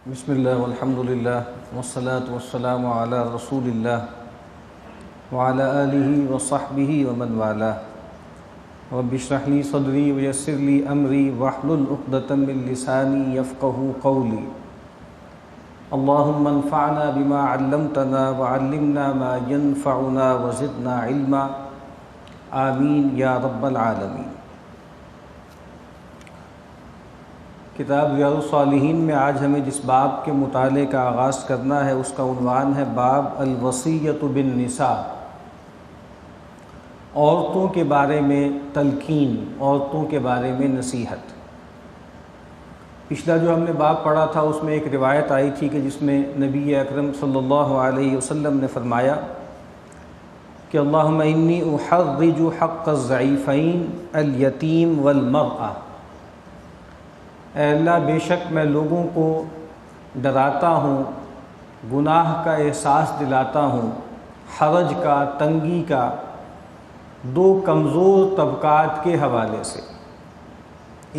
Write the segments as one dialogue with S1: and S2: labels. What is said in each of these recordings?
S1: بسم اللہ والحمد للہ والصلاة والسلام علی رسول اللہ وعلی آلہ وصحبہ ومن والاه رب اشرح لی صدری ویسر لی امری واحلل عقدۃ من لسانی یفقہوا قولی اللہم انفعنا بما علمتنا وعلمنا ما ينفعنا وزدنا علما آمین یا رب العالمین۔ کتاب ریاض الصالحین میں آج ہمیں جس باب کے مطالعے کا آغاز کرنا ہے اس کا عنوان ہے باب الوصیۃ بالنساء، عورتوں کے بارے میں تلقین، عورتوں کے بارے میں نصیحت۔ پچھلا جو ہم نے باب پڑھا تھا اس میں ایک روایت آئی تھی کہ جس میں نبی اکرم صلی اللہ علیہ وسلم نے فرمایا کہ اللہم انی احرج حق الضعیفین الیتیم والمرأة، اے اللہ بے شک میں لوگوں کو ڈراتا ہوں، گناہ کا احساس دلاتا ہوں، حرج کا، تنگی کا، دو کمزور طبقات کے حوالے سے،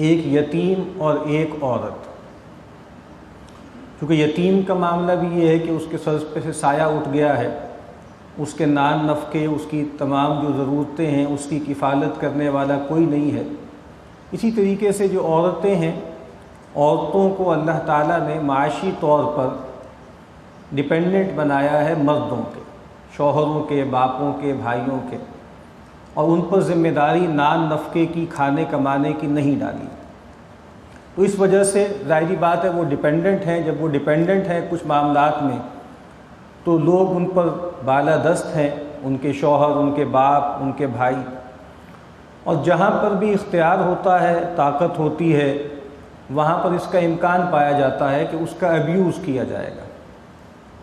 S1: ایک یتیم اور ایک عورت۔ کیونکہ یتیم کا معاملہ بھی یہ ہے کہ اس کے سر پہ سے سایہ اٹھ گیا ہے، اس کے نان نفقے، اس کی تمام جو ضرورتیں ہیں اس کی کفالت کرنے والا کوئی نہیں ہے۔ اسی طریقے سے جو عورتیں ہیں، عورتوں کو اللہ تعالیٰ نے معاشی طور پر ڈیپینڈنٹ بنایا ہے مردوں کے، شوہروں کے، باپوں کے، بھائیوں کے، اور ان پر ذمہ داری نان نفقے کی، کھانے کمانے کی نہیں ڈالی۔ تو اس وجہ سے ظاہری بات ہے وہ ڈیپینڈنٹ ہیں۔ جب وہ ڈیپینڈنٹ ہیں کچھ معاملات میں تو لوگ ان پر بالادست ہیں، ان کے شوہر، ان کے باپ، ان کے بھائی، اور جہاں پر بھی اختیار ہوتا ہے، طاقت ہوتی ہے، وہاں پر اس کا امکان پایا جاتا ہے کہ اس کا ابیوز کیا جائے گا،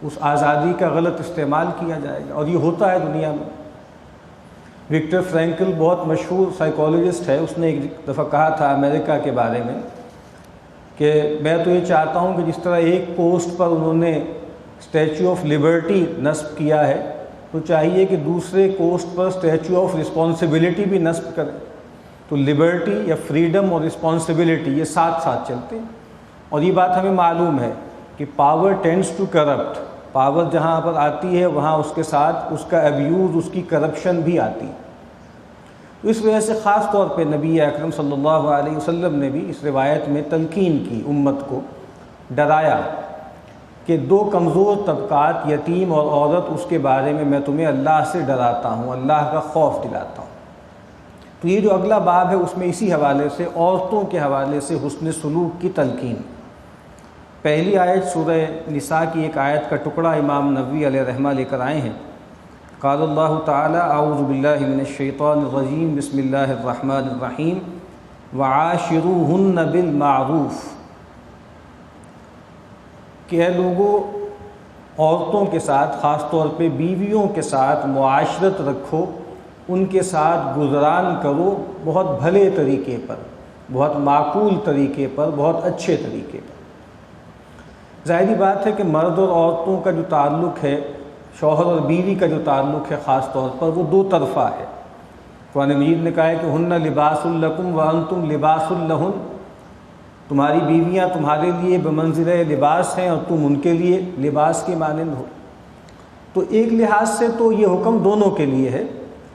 S1: اس آزادی کا غلط استعمال کیا جائے گا، اور یہ ہوتا ہے دنیا میں۔ وکٹر فرینکل بہت مشہور سائیکالوجسٹ ہے، اس نے ایک دفعہ کہا تھا امریکہ کے بارے میں کہ میں تو یہ چاہتا ہوں کہ جس طرح ایک پوسٹ پر انہوں نے اسٹیچو آف لبرٹی نصب کیا ہے تو چاہیے کہ دوسرے پوسٹ پر اسٹیچو آف رسپانسبلٹی بھی نصب کریں۔ تو لبرٹی یا فریڈم اور رسپانسبلٹی یہ ساتھ ساتھ چلتے ہیں، اور یہ بات ہمیں معلوم ہے کہ power tends to corrupt, power جہاں پر آتی ہے وہاں اس کے ساتھ اس کا ابیوز، اس کی کرپشن بھی آتی ہے۔ تو اس وجہ سے خاص طور پہ نبی اکرم صلی اللہ علیہ وسلم نے بھی اس روایت میں تلقین کی، امت کو ڈرایا کہ دو کمزور طبقات، یتیم اور عورت، اس کے بارے میں تمہیں اللہ سے ڈراتا ہوں، اللہ کا خوف دلاتا ہوں۔ تو یہ جو اگلا باب ہے اس میں اسی حوالے سے، عورتوں کے حوالے سے حسن سلوک کی تلقین۔ پہلی آیت سورہ نساء کی ایک آیت کا ٹکڑا امام نووی علیہ رحمہ لے کر آئے ہیں۔ قال اللہ تعالی اعوذ باللہ من الشیطان الرجیم بسم اللہ الرحمن الرحیم وعاشروہن بالمعروف، کہ اے لوگو عورتوں کے ساتھ، خاص طور پہ بیویوں کے ساتھ معاشرت رکھو، ان کے ساتھ گزران کرو بہت بھلے طریقے پر، بہت معقول طریقے پر، بہت اچھے طریقے پر۔ ظاہری بات ہے کہ مرد اور عورتوں کا جو تعلق ہے، شوہر اور بیوی کا جو تعلق ہے خاص طور پر، وہ دو طرفہ ہے۔ قرآن مجید نے کہا ہے کہ ہن لباس لکم وانتم لباس لہن، تمہاری بیویاں تمہارے لیے بمنزلہ لباس ہیں اور تم ان کے لیے لباس کے مانند ہو۔ تو ایک لحاظ سے تو یہ حکم دونوں کے لیے ہے۔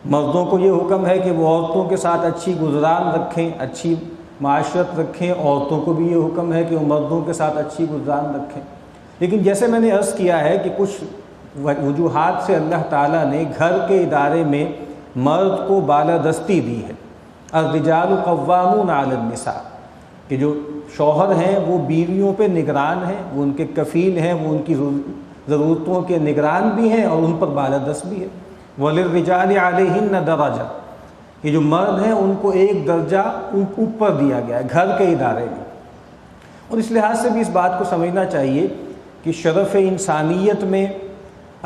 S1: مردوں کو یہ حکم ہے کہ وہ عورتوں کے ساتھ اچھی گزران رکھیں، اچھی معاشرت رکھیں، عورتوں کو بھی یہ حکم ہے کہ وہ مردوں کے ساتھ اچھی گزران رکھیں۔ لیکن جیسے میں نے عرض کیا ہے کہ کچھ وجوہات سے اللہ تعالیٰ نے گھر کے ادارے میں مرد کو بالادستی دی ہے۔ الرجال قوامون علی النساء، کہ جو شوہر ہیں وہ بیویوں پہ نگران ہیں، وہ ان کے کفیل ہیں، وہ ان کی ضرورتوں کے نگران بھی ہیں اور ان پر بالادست بھی ہے۔ وَلِلرِّجَالِ عَلَيْهِنَّ دَرَجَةٌ، کہ جو مرد ہیں ان کو ایک درجہ اوپر دیا گیا ہے گھر کے ادارے میں۔ اور اس لحاظ سے بھی اس بات کو سمجھنا چاہیے کہ شرف انسانیت میں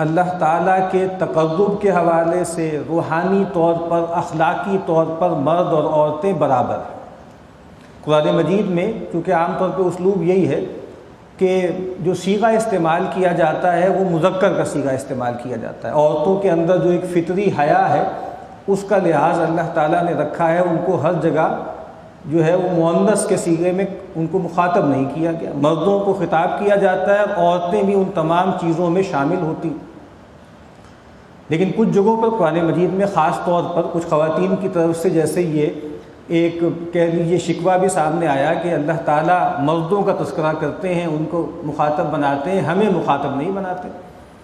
S1: اللہ تعالیٰ کے تقرب کے حوالے سے روحانی طور پر، اخلاقی طور پر مرد اور عورتیں برابر ہیں۔ قرآن مجید میں چونکہ عام طور پہ اسلوب یہی ہے کہ جو صیغہ استعمال کیا جاتا ہے وہ مذکر کا صیغہ استعمال کیا جاتا ہے۔ عورتوں کے اندر جو ایک فطری حیا ہے اس کا لحاظ اللہ تعالیٰ نے رکھا ہے، ان کو ہر جگہ جو ہے وہ مؤنث کے صیغے میں ان کو مخاطب نہیں کیا گیا، مردوں کو خطاب کیا جاتا ہے اور عورتیں بھی ان تمام چیزوں میں شامل ہوتی۔ لیکن کچھ جگہوں پر قرآن مجید میں خاص طور پر کچھ خواتین کی طرف سے جیسے یہ ایک کہہ لیجیے شکوہ بھی سامنے آیا کہ اللہ تعالیٰ مردوں کا تذکرہ کرتے ہیں، ان کو مخاطب بناتے ہیں، ہمیں مخاطب نہیں بناتے۔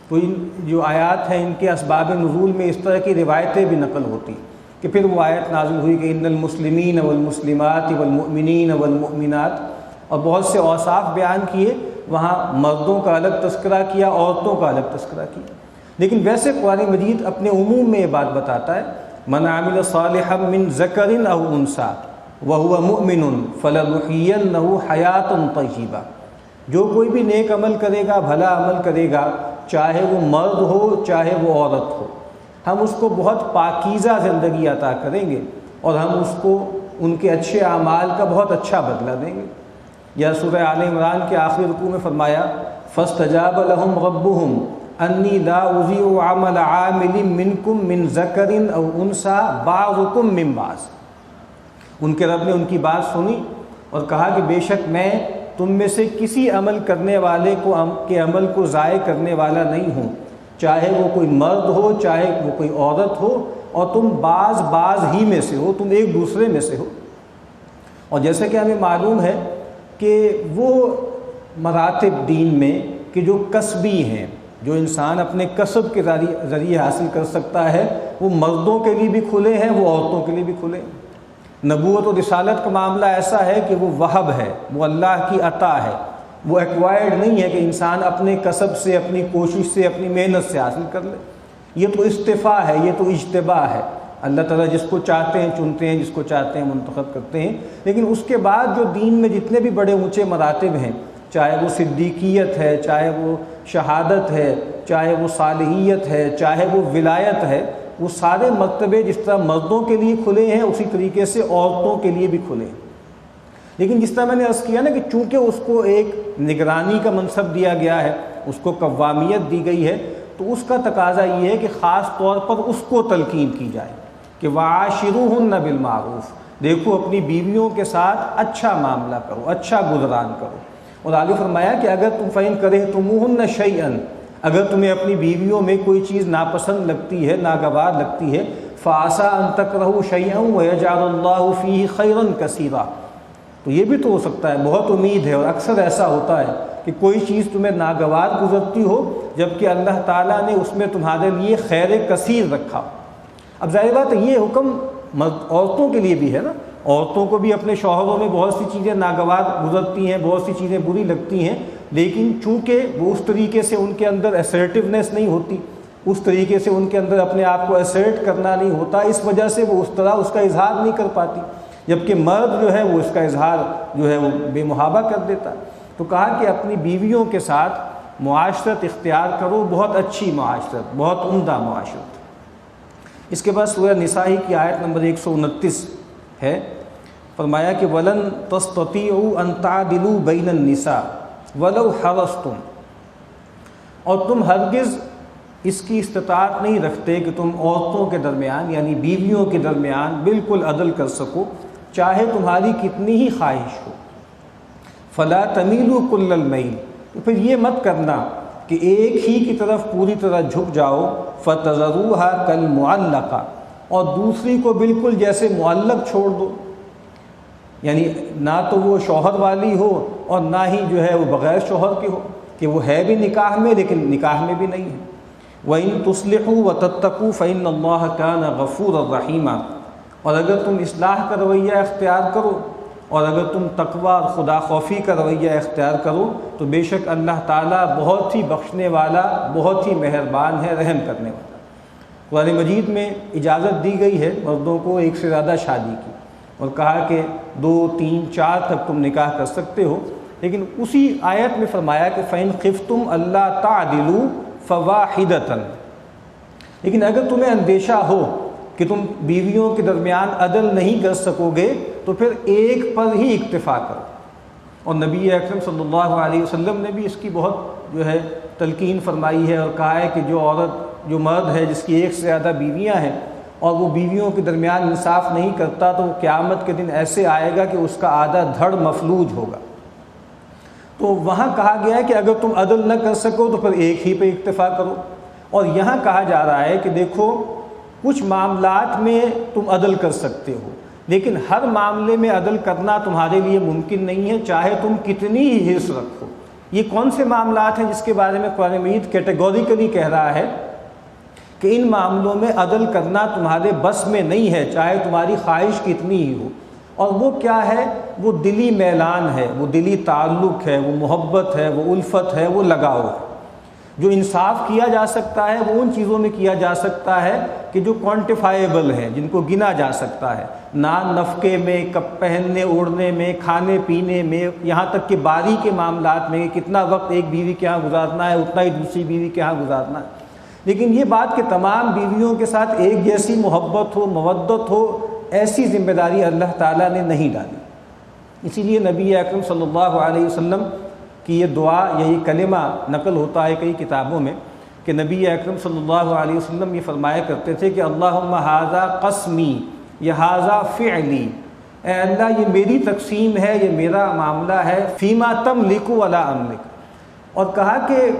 S1: تو ان جو آیات ہیں ان کے اسباب نزول میں اس طرح کی روایتیں بھی نقل ہوتی کہ پھر وہ آیت نازل ہوئی کہ ان المسلمین والمسلمات والمؤمنین والمؤمنات، اور بہت سے اوصاف بیان کیے، وہاں مردوں کا الگ تذکرہ کیا، عورتوں کا الگ تذکرہ کیا۔ لیکن ویسے قرآن مجید اپنے عموم میں یہ بات بتاتا ہے، من عمل صالحا من ذکر او انثی وهو مؤمن فلنحینہ حیاۃ طیبہ، جو کوئی بھی نیک عمل کرے گا، بھلا عمل کرے گا، چاہے وہ مرد ہو چاہے وہ عورت ہو، ہم اس کو بہت پاکیزہ زندگی عطا کریں گے اور ہم اس کو ان کے اچھے اعمال کا بہت اچھا بدلہ دیں گے۔ یا سورہ آل عمران کے آخری رکوع میں فرمایا فاستجاب لهم ربهم انی لا اضیع عمل عامل منکم من ذکر او انثی بعضکم من بعض، ان کے رب نے ان کی بات سنی اور کہا کہ بے شک میں تم میں سے کسی عمل کرنے والے کے عمل کو ضائع کرنے والا نہیں ہوں، چاہے وہ کوئی مرد ہو چاہے وہ کوئی عورت ہو، اور تم بعض ہی میں سے ہو، تم ایک دوسرے میں سے ہو۔ اور جیسے کہ ہمیں معلوم ہے کہ وہ مراتب دین میں کہ جو کسبی ہیں، جو انسان اپنے کسب کے ذریعے حاصل کر سکتا ہے، وہ مردوں کے لیے بھی کھلے ہیں، وہ عورتوں کے لیے بھی کھلے ہیں۔ نبوت و رسالت کا معاملہ ایسا ہے کہ وہ وہب ہے، وہ اللہ کی عطا ہے، وہ ایکوائرڈ نہیں ہے کہ انسان اپنے کسب سے، اپنی کوشش سے، اپنی محنت سے حاصل کر لے۔ یہ تو استفاء ہے، یہ تو اجتباء ہے، اللہ تعالیٰ جس کو چاہتے ہیں چنتے ہیں، جس کو چاہتے ہیں منتخب کرتے ہیں۔ لیکن اس کے بعد جو دین میں جتنے بھی بڑے اونچے مراتب ہیں، چاہے وہ صدیقیت ہے، چاہے وہ شہادت ہے، چاہے وہ صالحیت ہے، چاہے وہ ولایت ہے، وہ سارے مرتبے جس طرح مردوں کے لیے کھلے ہیں اسی طریقے سے عورتوں کے لیے بھی کھلے ہیں۔ لیکن جس طرح میں نے عرض کیا نا کہ چونکہ اس کو ایک نگرانی کا منصب دیا گیا ہے، اس کو قوامیت دی گئی ہے، تو اس کا تقاضا یہ ہے کہ خاص طور پر اس کو تلقین کی جائے کہ وعاشروہن بالمعروف، دیکھو اپنی بیویوں کے ساتھ اچھا معاملہ کرو، اچھا گزران کرو۔ اور آگے فرمایا کہ اگر تم فَإِن كَرِهْتُمُوهُنَّ شَيْئًا، اگر تمہیں اپنی بیویوں میں کوئی چیز ناپسند لگتی ہے، ناگوار لگتی ہے، فَعَسَىٰ أَن تَكْرَهُوا شَيْئًا وَيَجْعَلَ اللَّهُ فِيهِ خَيْرًا كَثِيرًا، تو یہ بھی تو ہو سکتا ہے، بہت امید ہے اور اکثر ایسا ہوتا ہے کہ کوئی چیز تمہیں ناگوار گزرتی ہو جبکہ اللہ تعالیٰ نے اس میں تمہارے لیے خیر کثیر رکھا۔ اب ظاہر بات ہے یہ حکم عورتوں کے لیے بھی ہے نا، عورتوں کو بھی اپنے شوہروں میں بہت سی چیزیں ناگوار گزرتی ہیں، بہت سی چیزیں بری لگتی ہیں، لیکن چونکہ وہ اس طریقے سے ان کے اندر اسرٹیونیس نہیں ہوتی، اس طریقے سے ان کے اندر اپنے آپ کو اسرٹ کرنا نہیں ہوتا، اس وجہ سے وہ اس طرح اس کا اظہار نہیں کر پاتی، جبکہ مرد جو ہے وہ اس کا اظہار جو ہے وہ بے محابہ کر دیتا۔ تو کہا کہ اپنی بیویوں کے ساتھ معاشرت اختیار کرو، بہت اچھی معاشرت، بہت عمدہ معاشرت۔ اس کے بعد سورہ نساء کی آیت نمبر 129 ہے، فرمایا کہ وَلَن تَسْتَطِيعُوا أَن تَعْدِلُوا بَيْنَ النِّسَاءِ وَلَوْ حَرَصْتُمْ، اور تم ہرگز اس کی استطاعت نہیں رکھتے کہ تم عورتوں کے درمیان یعنی بیویوں کے درمیان بالکل عدل کر سکو، چاہے تمہاری کتنی ہی خواہش ہو۔ فَلَا تَمِيلُوا كُلَّ الْمَيْلِ، تو پھر یہ مت کرنا کہ ایک ہی کی طرف پوری طرح جھک جاؤ، فَتَذَرُوهَا كَالْمُعَلَّقَةِ، اور دوسری کو بالکل جیسے معلق چھوڑ دو، یعنی نہ تو وہ شوہر والی ہو اور نہ ہی جو ہے وہ بغیر شوہر کے ہو، کہ وہ ہے بھی نکاح میں لیکن نکاح میں بھی نہیں ہے۔ وَإِن تُصْلِحُوا وَتَتَّقُوا فَإِنَّ اللَّهَ كَانَ غَفُورًا رَحِيمًا، اور اگر تم اصلاح کا رویہ اختیار کرو اور اگر تم تقوی اور خدا خوفی کا رویہ اختیار کرو تو بے شک اللہ تعالیٰ بہت ہی بخشنے والا، بہت ہی مہربان ہے، رحم کرنے والا۔ قرآن مجید میں اجازت دی گئی ہے مردوں کو ایک سے زیادہ شادی کی، اور کہا کہ 2، 3، 4 تک تم نکاح کر سکتے ہو، لیکن اسی آیت میں فرمایا کہ فَإِن خِفْتُمْ أَلَّا تَعْدِلُوا فَوَاحِدَةً، لیکن اگر تمہیں اندیشہ ہو کہ تم بیویوں کے درمیان عدل نہیں کر سکو گے تو پھر ایک پر ہی اکتفا کرو۔ اور نبی اکرم صلی اللہ علیہ وسلم نے بھی اس کی بہت جو ہے تلقین فرمائی ہے اور کہا ہے کہ جو عورت، جو مرد ہے جس کی ایک سے زیادہ بیویاں ہیں، اور وہ بیویوں کے درمیان انصاف نہیں کرتا تو وہ قیامت کے دن ایسے آئے گا کہ اس کا آدھا دھڑ مفلوج ہوگا۔ تو وہاں کہا گیا ہے کہ اگر تم عدل نہ کر سکو تو پھر ایک ہی پہ اکتفا کرو، اور یہاں کہا جا رہا ہے کہ دیکھو کچھ معاملات میں تم عدل کر سکتے ہو، لیکن ہر معاملے میں عدل کرنا تمہارے لیے ممکن نہیں ہے، چاہے تم کتنی ہی حرص رکھو۔ یہ کون سے معاملات ہیں جس کے بارے میں قرآن مجید کیٹیگوریکلی کہہ رہا ہے کہ ان معاملوں میں عدل کرنا تمہارے بس میں نہیں ہے، چاہے تمہاری خواہش کتنی ہی ہو؟ اور وہ کیا ہے؟ وہ دلی میلان ہے، وہ دلی تعلق ہے، وہ محبت ہے، وہ الفت ہے، وہ لگاؤ ہے۔ جو انصاف کیا جا سکتا ہے وہ ان چیزوں میں کیا جا سکتا ہے کہ جو کوانٹیفائیبل ہیں، جن کو گنا جا سکتا ہے، نان نفقے میں، کپ پہننے اوڑھنے میں، کھانے پینے میں، یہاں تک کہ باری کے معاملات میں کتنا وقت ایک بیوی کے ہاں گزارنا ہے اتنا ہی دوسری بیوی کے ہاں گزارنا ہے۔ لیکن یہ بات کہ تمام بیویوں کے ساتھ ایک جیسی محبت ہو، مودت ہو، ایسی ذمہ داری اللہ تعالیٰ نے نہیں ڈالی۔ اسی لیے نبی اکرم صلی اللہ علیہ وسلم کی یہ دعا یا یہ کلمہ نقل ہوتا ہے کئی کتابوں میں کہ نبی اکرم صلی اللہ علیہ وسلم یہ فرمایا کرتے تھے کہ اللہم ھذا قسمی یا ھذا فعلی، اے اللہ یہ میری تقسیم ہے، یہ میرا معاملہ ہے، فیما تملک ولا املک، اور کہا کہ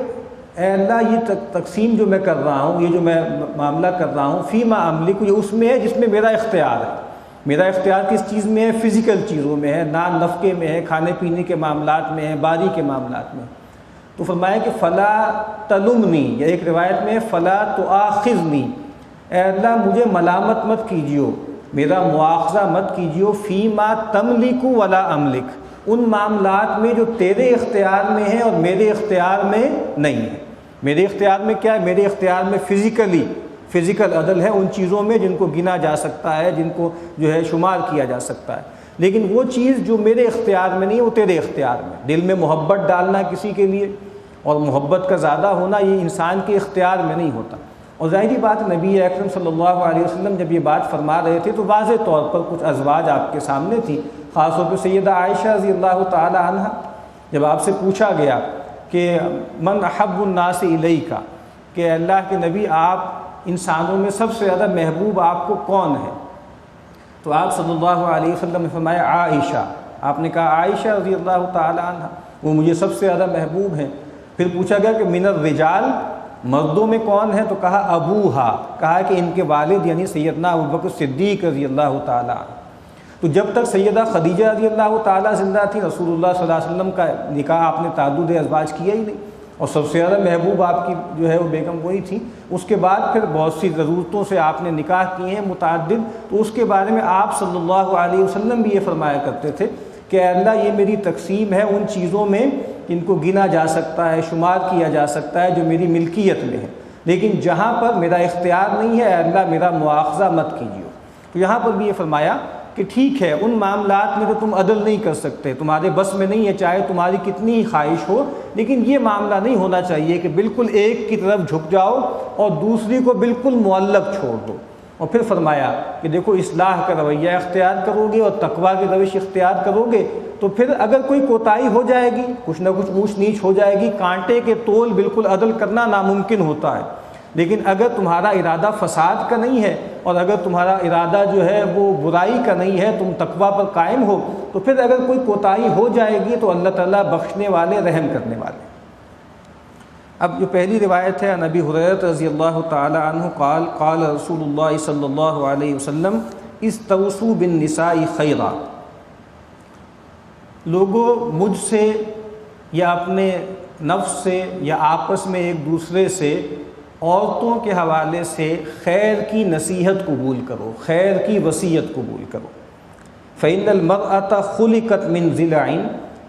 S1: اے اللہ یہ تقسیم جو میں کر رہا ہوں، یہ جو میں معاملہ کر رہا ہوں، فیما املک، یہ اس میں ہے جس میں میرا اختیار ہے۔ میرا اختیار کس چیز میں ہے؟ فزیکل چیزوں میں ہے، نان نفقے میں ہے، کھانے پینے کے معاملات میں ہے، باری کے معاملات میں۔ تو فرمایا کہ فلا تلمنی، یا ایک روایت میں فلا تؤاخذنی، اے اللہ مجھے ملامت مت کیجیو، میرا مواخذہ مت کیجیو، فیما تملک ولا املک، ان معاملات میں جو تیرے اختیار میں ہیں اور میرے اختیار میں نہیں ہے۔ میرے اختیار میں کیا ہے؟ میرے اختیار میں فزیکل عدل ہے ان چیزوں میں جن کو گنا جا سکتا ہے، جن کو جو ہے شمار کیا جا سکتا ہے، لیکن وہ چیز جو میرے اختیار میں نہیں وہ تیرے اختیار میں۔ دل میں محبت ڈالنا کسی کے لیے اور محبت کا زیادہ ہونا یہ انسان کے اختیار میں نہیں ہوتا۔ اور ظاہری بات نبی اکرم صلی اللہ علیہ وسلم جب یہ بات فرما رہے تھے تو واضح طور پر کچھ ازواج آپ کے سامنے تھی، خاص طور پہ سیدہ عائشہ رضی اللہ تعالی عنہ۔ جب آپ سے پوچھا گیا کہ من احب الناس الیک، کہ اللہ کے نبی آپ انسانوں میں سب سے زیادہ محبوب آپ کو کون ہے؟ تو آپ صلی اللہ علیہ وسلم نے فرمایا عائشہ، آپ نے کہا عائشہ رضی اللہ تعالی عنہ وہ مجھے سب سے زیادہ محبوب ہیں۔ پھر پوچھا گیا کہ من الرجال، مردوں میں کون ہے؟ تو کہا ابوہا، کہا کہ ان کے والد یعنی سیدنا ابوبکر صدیق رضی اللہ تعالی عنہ۔ تو جب تک سیدہ خدیجہ رضی اللہ تعالیٰ زندہ تھی رسول اللہ صلی اللہ علیہ وسلم کا نکاح آپ نے تعدد ازواج کیا ہی نہیں، اور سب سے زیادہ محبوب آپ کی جو ہے وہ بیگم وہی تھی۔ اس کے بعد پھر بہت سی ضرورتوں سے آپ نے نکاح کیے ہیں متعدد، تو اس کے بارے میں آپ صلی اللہ علیہ وسلم بھی یہ فرمایا کرتے تھے کہ اے اللہ یہ میری تقسیم ہے ان چیزوں میں جن کو گنا جا سکتا ہے، شمار کیا جا سکتا ہے، جو میری ملکیت میں ہے، لیکن جہاں پر میرا اختیار نہیں ہے اے اللہ میرا مواخذہ مت کیجیے۔ تو یہاں پر بھی یہ فرمایا کہ ٹھیک ہے ان معاملات میں تو تم عدل نہیں کر سکتے، تمہارے بس میں نہیں ہے، چاہے تمہاری کتنی ہی خواہش ہو، لیکن یہ معاملہ نہیں ہونا چاہیے کہ بالکل ایک کی طرف جھک جاؤ اور دوسری کو بالکل معلق چھوڑ دو۔ اور پھر فرمایا کہ دیکھو اصلاح کا رویہ اختیار کرو گے اور تقویٰ کی روش اختیار کرو گے تو پھر اگر کوئی کوتاہی ہو جائے گی، کچھ نہ کچھ اونچ نیچ ہو جائے گی، کانٹے کے تول بالکل عدل کرنا ناممکن ہوتا ہے، لیکن اگر تمہارا ارادہ فساد کا نہیں ہے اور اگر تمہارا ارادہ جو ہے وہ برائی کا نہیں ہے، تم تقویٰ پر قائم ہو، تو پھر اگر کوئی کوتاہی ہو جائے گی تو اللہ تعالیٰ بخشنے والے، رحم کرنے والے۔ اب جو پہلی روایت ہے نبی ہریرہ رضی اللہ تعالی عنہ قال قال رسول اللہ صلی اللہ علیہ وسلم استوصوا بالنساء خیرا، لوگوں مجھ سے یا اپنے نفس سے یا آپس میں ایک دوسرے سے عورتوں کے حوالے سے خیر کی نصیحت قبول کرو، خیر کی وصیت قبول کرو۔ فإن المرأة خلقت من ضلع،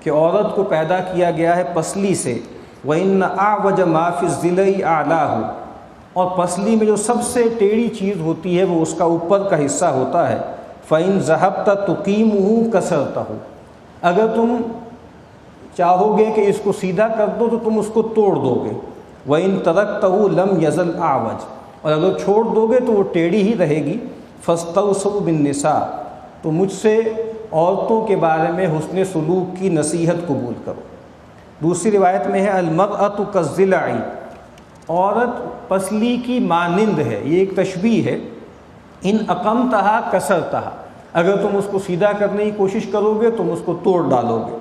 S1: کہ عورت کو پیدا کیا گیا ہے پسلی سے، وإن أعوج ما في الضلع أعلاه، اور پسلی میں جو سب سے ٹیڑھی چیز ہوتی ہے وہ اس کا اوپر کا حصہ ہوتا ہے۔ فإن ذهبت تقيمه كسرته، اگر تم چاہو گے کہ اس کو سیدھا کر دو تو تم اس کو توڑ دو گے۔ وَإِن تَرَكْتَهُ لَمْ يَزَلْ أَعْوَجَ، اور اگر چھوڑ دو گے تو وہ ٹیڑھی ہی رہے گی۔ فَاسْتَوْصُوا بِالنِّسَاءِ، تو مجھ سے عورتوں کے بارے میں حسن سلوک کی نصیحت قبول کرو۔ دوسری روایت میں ہے الْمَرْأَةُ كَالضِّلَعِ، عورت پسلی کی مانند ہے، یہ ایک تشبیہ ہے۔ ان اقمتہا کسرتہا، اگر تم اس کو سیدھا کرنے کی کوشش کرو گے تم اس کو توڑ ڈالو گے۔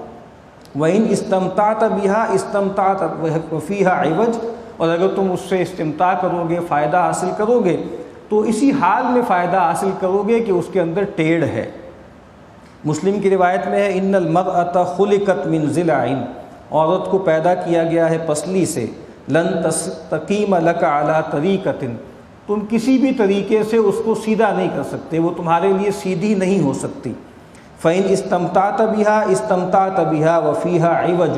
S1: وَإِنْ اسْتَمْتَعْتَ بِهَا اسْتَمْتَعْتَ وَفِيهَا عِوَجٌ، اور اگر تم اس سے استمتاع کرو گے، فائدہ حاصل کرو گے، تو اسی حال میں فائدہ حاصل کرو گے کہ اس کے اندر ٹیڑھ ہے۔ مسلم کی روایت میں ہے ان المرأة خلقت من ضلع، عورت کو پیدا کیا گیا ہے پسلی سے، لن تستقیم لک علی طریقۃ، تم کسی بھی طریقے سے اس کو سیدھا نہیں کر سکتے، وہ تمہارے لیے سیدھی نہیں ہو سکتی۔ فإن استمتعت بها استمتعت بها وفيها عوج،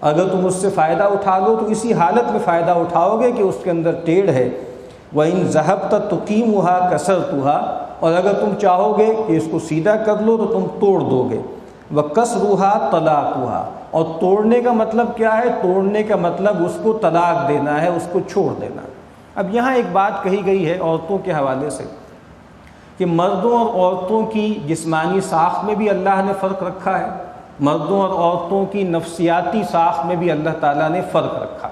S1: اگر تم اس سے فائدہ اٹھا لو تو اسی حالت میں فائدہ اٹھاؤ گے کہ اس کے اندر ٹیڑھ ہے۔ وإن ذهبت تقيمها كسرتها، اور اگر تم چاہو گے کہ اس کو سیدھا کر لو تو تم توڑ دو گے۔ وَكَسْرُهَا طَلَاقُهَا، اور توڑنے کا مطلب کیا ہے؟ توڑنے کا مطلب اس کو طلاق دینا ہے، اس کو چھوڑ دینا۔ اب یہاں ایک بات کہی گئی ہے عورتوں کے حوالے سے کہ مردوں اور عورتوں کی جسمانی ساخت میں بھی اللہ نے فرق رکھا ہے، مردوں اور عورتوں کی نفسیاتی ساخت میں بھی اللہ تعالیٰ نے فرق رکھا۔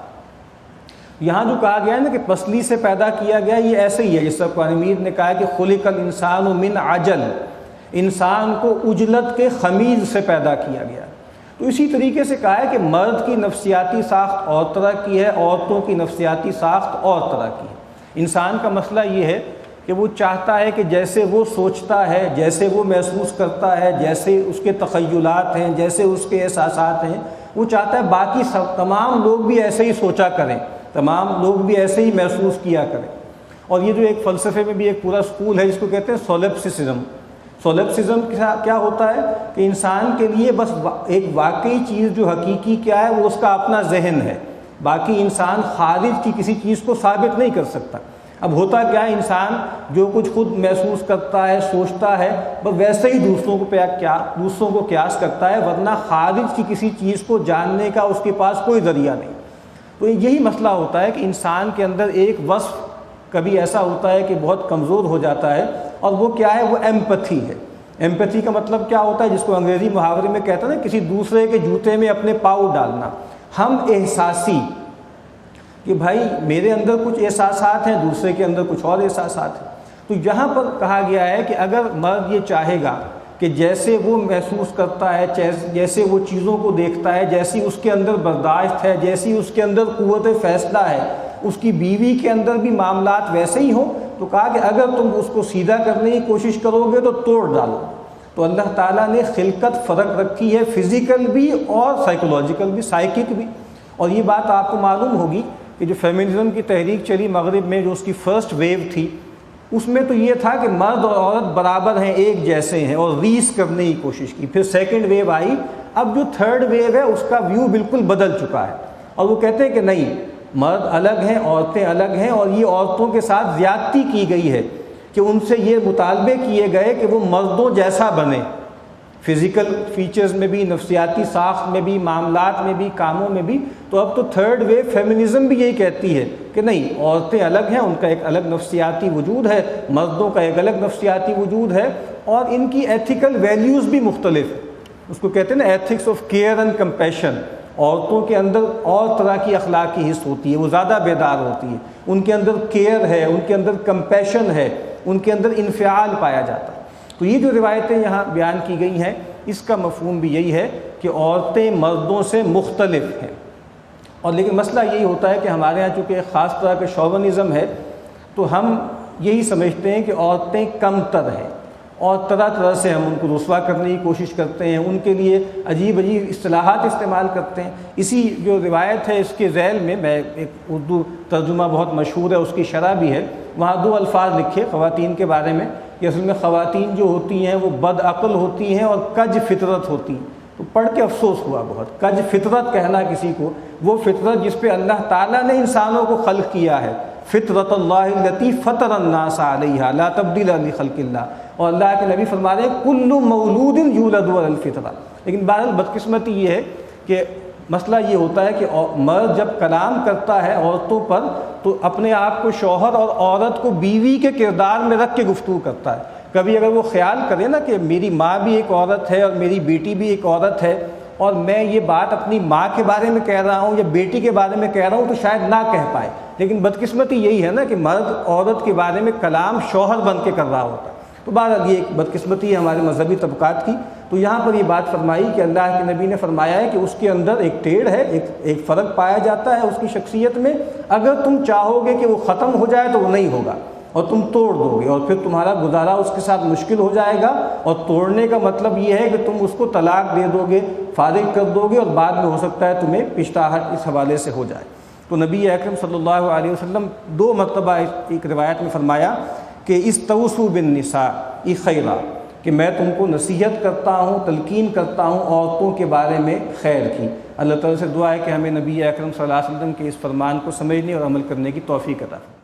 S1: یہاں جو کہا گیا ہے نا کہ پسلی سے پیدا کیا گیا، یہ ایسے ہی ہے جس طرح قرآن مجید نے کہا ہے کہ خلق الانسان من عجل، انسان کو عجلت کے خمیز سے پیدا کیا گیا۔ تو اسی طریقے سے کہا ہے کہ مرد کی نفسیاتی ساخت اور طرح کی ہے، عورتوں کی نفسیاتی ساخت اور طرح کی ہے۔ انسان کا مسئلہ یہ ہے کہ وہ چاہتا ہے کہ جیسے وہ سوچتا ہے، جیسے وہ محسوس کرتا ہے، جیسے اس کے تخیلات ہیں، جیسے اس کے احساسات ہیں، وہ چاہتا ہے باقی تمام لوگ بھی ایسے ہی سوچا کریں، تمام لوگ بھی ایسے ہی محسوس کیا کریں۔ اور یہ جو ایک فلسفے میں بھی ایک پورا سکول ہے جس کو کہتے ہیں سولپسسزم۔ سولپسزم کیا ہوتا ہے کہ انسان کے لیے بس ایک واقعی چیز جو حقیقی کیا ہے وہ اس کا اپنا ذہن ہے، باقی انسان خارج کی کسی چیز کو ثابت نہیں کر سکتا۔ اب ہوتا کیا ہے، انسان جو کچھ خود محسوس کرتا ہے، سوچتا ہے، بس ویسے ہی دوسروں کو قیاس کرتا ہے، ورنہ خارج کی کسی چیز کو جاننے کا اس کے پاس کوئی ذریعہ نہیں۔ تو یہی مسئلہ ہوتا ہے کہ انسان کے اندر ایک وصف کبھی ایسا ہوتا ہے کہ بہت کمزور ہو جاتا ہے، اور وہ کیا ہے؟ وہ ایمپتھی ہے۔ ایمپتھی کا مطلب کیا ہوتا ہے؟ جس کو انگریزی محاورے میں کہتے ہیں نا کسی دوسرے کے جوتے میں اپنے پاؤں ڈالنا۔ ہم احساسی، کہ بھائی میرے اندر کچھ احساسات ہیں، دوسرے کے اندر کچھ اور احساسات ہیں۔ تو یہاں پر کہا گیا ہے کہ اگر مرد یہ چاہے گا کہ جیسے وہ محسوس کرتا ہے، جیسے وہ چیزوں کو دیکھتا ہے، جیسی اس کے اندر برداشت ہے، جیسی اس کے اندر قوت فیصلہ ہے، اس کی بیوی کے اندر بھی معاملات ویسے ہی ہوں، تو کہا کہ اگر تم اس کو سیدھا کرنے کی کوشش کرو گے تو توڑ ڈالو۔ تو اللہ تعالیٰ نے خلقت فرق رکھی ہے، فزیکل بھی اور سائیکولوجیکل بھی، سائیکک بھی۔ اور یہ بات آپ کو معلوم ہوگی کہ جو فیمنزم کی تحریک چلی مغرب میں، جو اس کی فرسٹ ویو تھی، اس میں تو یہ تھا کہ مرد اور عورت برابر ہیں، ایک جیسے ہیں، اور ریس کرنے کی کوشش کی۔ پھر سیکنڈ ویو آئی، اب جو تھرڈ ویو ہے اس کا ویو بالکل بدل چکا ہے، اور وہ کہتے ہیں کہ نہیں، مرد الگ ہیں، عورتیں الگ ہیں، اور یہ عورتوں کے ساتھ زیادتی کی گئی ہے کہ ان سے یہ مطالبے کیے گئے کہ وہ مردوں جیسا بنے، فزیکل فیچرز میں بھی، نفسیاتی ساخت میں بھی، معاملات میں بھی، کاموں میں بھی۔ تو اب تو تھرڈ ویو فیمنزم بھی یہی کہتی ہے کہ نہیں، عورتیں الگ ہیں، ان کا ایک الگ نفسیاتی وجود ہے، مردوں کا ایک الگ نفسیاتی وجود ہے، اور ان کی ایتھیکل ویلیوز بھی مختلف ہیں۔ اس کو کہتے ہیں نا ethics of care and compassion. عورتوں کے اندر اور طرح کی اخلاقی حص ہوتی ہے، وہ زیادہ بیدار ہوتی ہے، ان کے اندر کیئر ہے، ان کے اندر کمپیشن ہے، ان کے اندر انفعال پایا جاتا ہے۔ تو یہ جو روایتیں یہاں بیان کی گئی ہیں، اس کا مفہوم بھی یہی ہے کہ عورتیں مردوں سے مختلف ہیں۔ اور لیکن مسئلہ یہی ہوتا ہے کہ ہمارے ہاں چونکہ ایک خاص طرح کا شوونزم ہے، تو ہم یہی سمجھتے ہیں کہ عورتیں کم تر ہیں، اور طرح طرح سے ہم ان کو رسوا کرنے کی کوشش کرتے ہیں، ان کے لیے عجیب عجیب اصطلاحات استعمال کرتے ہیں۔ اسی جو روایت ہے اس کے ذیل میں ایک اردو ترجمہ بہت مشہور ہے، اس کی شرح بھی ہے، وہاں دو الفاظ لکھے خواتین کے بارے میں کہ اصل میں خواتین جو ہوتی ہیں وہ بد عقل ہوتی ہیں اور کج فطرت ہوتی ہیں۔ تو پڑھ کے افسوس ہوا بہت، کج فطرت کہنا کسی کو، وہ فطرت جس پہ اللہ تعالیٰ نے انسانوں کو خلق کیا ہے، فطرت اللہ التی فطر الناس علیہا لا تبدیل لخلق اللہ، اور اللہ کے نبی فرما رہے ہیں کل مولود یولد علی الفطرہ۔ لیکن بہرحال بدقسمتی یہ ہے کہ مسئلہ یہ ہوتا ہے کہ مرد جب کلام کرتا ہے عورتوں پر تو اپنے آپ کو شوہر اور عورت کو بیوی کے کردار میں رکھ کے گفتگو کرتا ہے۔ کبھی اگر وہ خیال کرے نا کہ میری ماں بھی ایک عورت ہے اور میری بیٹی بھی ایک عورت ہے، اور میں یہ بات اپنی ماں کے بارے میں کہہ رہا ہوں یا بیٹی کے بارے میں کہہ رہا ہوں، تو شاید نہ کہہ پائے، لیکن بدقسمتی یہی ہے نا کہ مرد عورت کے بارے میں کلام شوہر بن کے کر رہا ہوتا ہے۔ تو بہرحال یہ ایک بدقسمتی ہے ہمارے مذہبی طبقات کی۔ تو یہاں پر یہ بات فرمائی کہ اللہ کے نبی نے فرمایا ہے کہ اس کے اندر ایک ٹیڑھ ہے، ایک فرق پایا جاتا ہے اس کی شخصیت میں، اگر تم چاہو گے کہ وہ ختم ہو جائے تو وہ نہیں ہوگا، اور تم توڑ دو گے، اور پھر تمہارا گزارا اس کے ساتھ مشکل ہو جائے گا۔ اور توڑنے کا مطلب یہ ہے کہ تم اس کو طلاق دے دو گے، فارغ کر دو گے، اور بعد میں ہو سکتا ہے تمہیں پچھتاہٹ اس حوالے سے ہو جائے۔ تو نبی اکرم صلی اللہ علیہ وسلم 2 مرتبہ ایک روایت میں فرمایا کہ استوصوا بالنساء خیرا، کہ میں تم کو نصیحت کرتا ہوں، تلقین کرتا ہوں عورتوں کے بارے میں خیر کی۔ اللہ تعالیٰ سے دعا ہے کہ ہمیں نبی اکرم صلی اللہ علیہ وسلم کے اس فرمان کو سمجھنے اور عمل کرنے کی توفیق عطا فرمائے۔